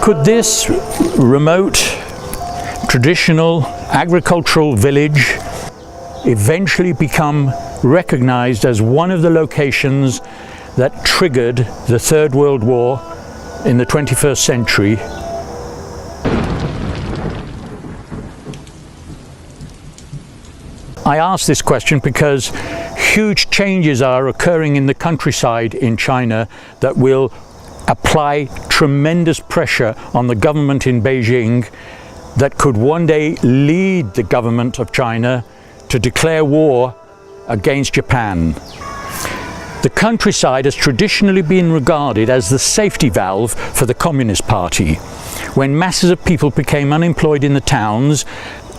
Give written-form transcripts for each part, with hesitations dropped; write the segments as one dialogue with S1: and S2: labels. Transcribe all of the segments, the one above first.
S1: Could this remote, traditional agricultural village eventually become recognized as one of the locations that triggered the Third World War in the 21st century? I ask this question because huge changes are occurring in the countryside in China that will apply tremendous pressure on the government in Beijing, that could one day lead the government of China to declare war against Japan. The countryside has traditionally been regarded as the safety valve for the Communist Party. When masses of people became unemployed in the towns,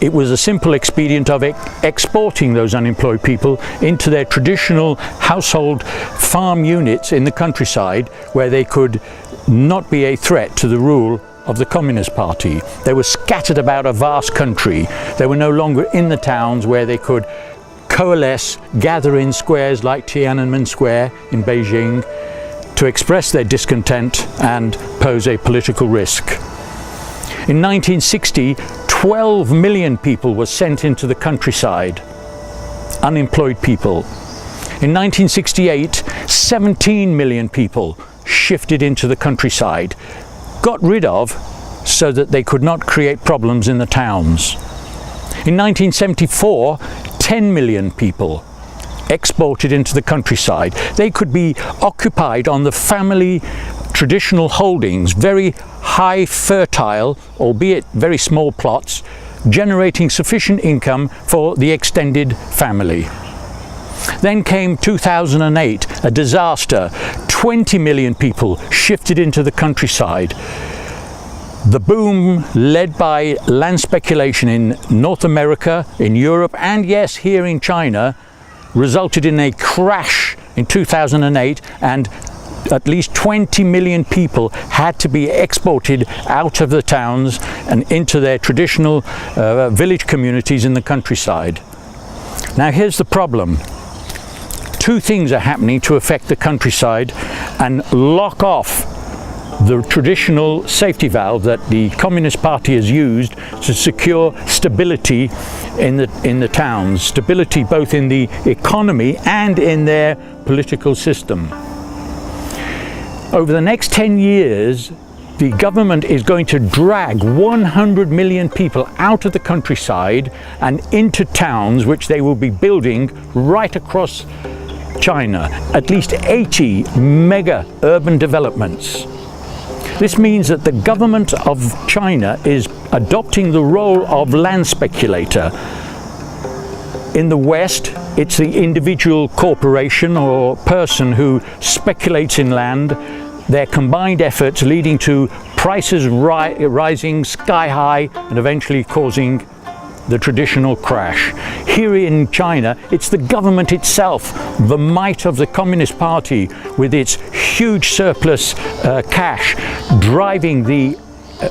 S1: it was a simple expedient of exporting those unemployed people into their traditional household farm units in the countryside, where they could not be a threat to the rule of the Communist Party. They were scattered about a vast country. They were no longer in the towns where they could coalesce, gather in squares like Tiananmen Square in Beijing to express their discontent and pose a political risk. In 1960, 12 million people were sent into the countryside, unemployed people. In 1968, 17 million people shifted into the countryside, got rid of so that they could not create problems in the towns. In 1974, 10 million people exported into the countryside. They could be occupied on the family traditional holdings, very high fertile, albeit very small plots, generating sufficient income for the extended family. Then came 2008, a disaster. 20 million people shifted into the countryside. The boom, led by land speculation in North America, in Europe, and yes, here in China, resulted in a crash in 2008, and at least 20 million people had to be exported out of the towns and into their traditional village communities in the countryside. Now here's the problem. Two things are happening to affect the countryside and lock off the traditional safety valve that the Communist Party has used to secure stability in the towns, stability both in the economy and in their political system. Over the next 10 years, the government is going to drag 100 million people out of the countryside and into towns, which they will be building right across China, at least 80 mega urban developments. This means that the government of China is adopting the role of land speculator. In the West, it's the individual corporation or person who speculates in land, their combined efforts leading to prices rising sky high and eventually causing the traditional crash. Here in China, it's the government itself, the might of the Communist Party with its huge surplus cash, driving the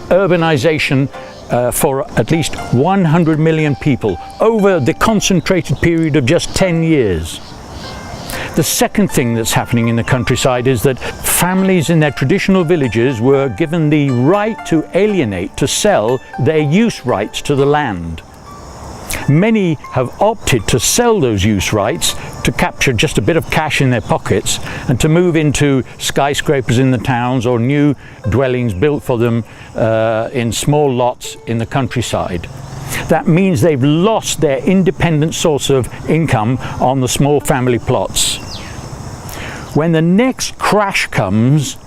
S1: urbanization for at least 100 million people over the concentrated period of just 10 years. The second thing that's happening in the countryside is that families in their traditional villages were given the right to alienate, to sell their use rights to the land. Many have opted to sell those use rights to capture just a bit of cash in their pockets and to move into skyscrapers in the towns or new dwellings built for them in small lots in the countryside. That means they've lost their independent source of income on the small family plots. When the next crash comes,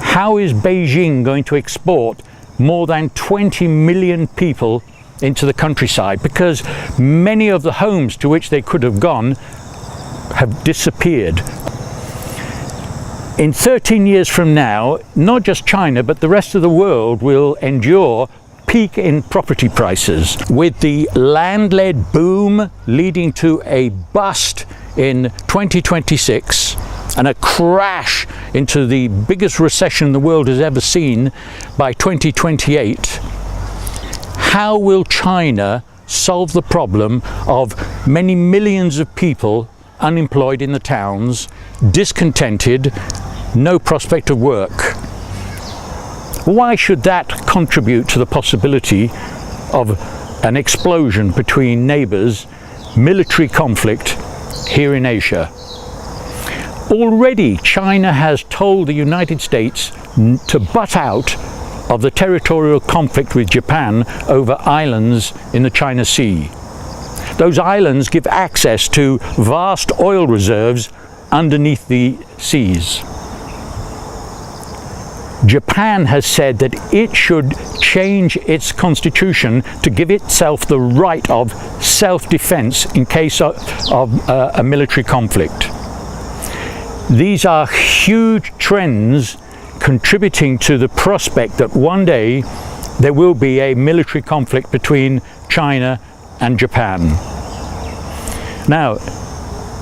S1: how is Beijing going to export more than 20 million people into the countryside? Because many of the homes to which they could have gone have disappeared. In 13 years from now, not just China, but the rest of the world will endure peak in property prices, with the land-led boom leading to a bust in 2026 and a crash into the biggest recession the world has ever seen by 2028. How will China solve the problem of many millions of people unemployed in the towns, discontented, no prospect of work? Why should that contribute to the possibility of an explosion between neighbours, military conflict here in Asia? Already China has told the United States to butt out of the territorial conflict with Japan over islands in the China Sea. Those islands give access to vast oil reserves underneath the seas. Japan has said that it should change its constitution to give itself the right of self-defense in case of a military conflict. These are huge trends contributing to the prospect that one day there will be a military conflict between China and Japan. Now,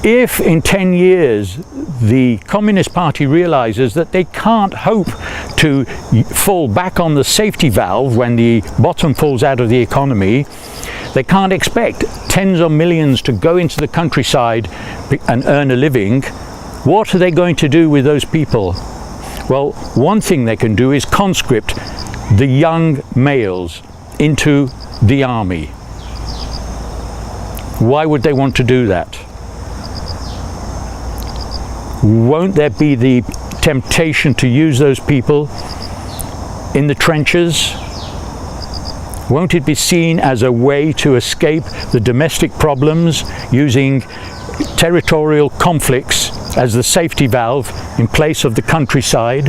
S1: if in 10 years the Communist Party realizes that they can't hope to fall back on the safety valve when the bottom falls out of the economy, they can't expect tens of millions to go into the countryside and earn a living. What are they going to do with those people? Well, one thing they can do is conscript the young males into the army. Why would they want to do that? Won't there be the temptation to use those people in the trenches? Won't it be seen as a way to escape the domestic problems, using territorial conflicts as the safety valve in place of the countryside?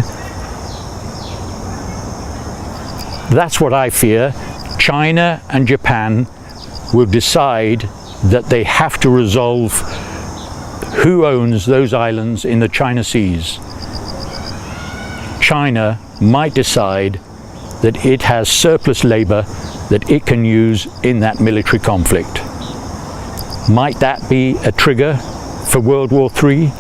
S1: That's what I fear. China and Japan will decide that they have to resolve who owns those islands in the China Seas. China might decide that it has surplus labour that it can use in that military conflict. Might that be a trigger for World War III?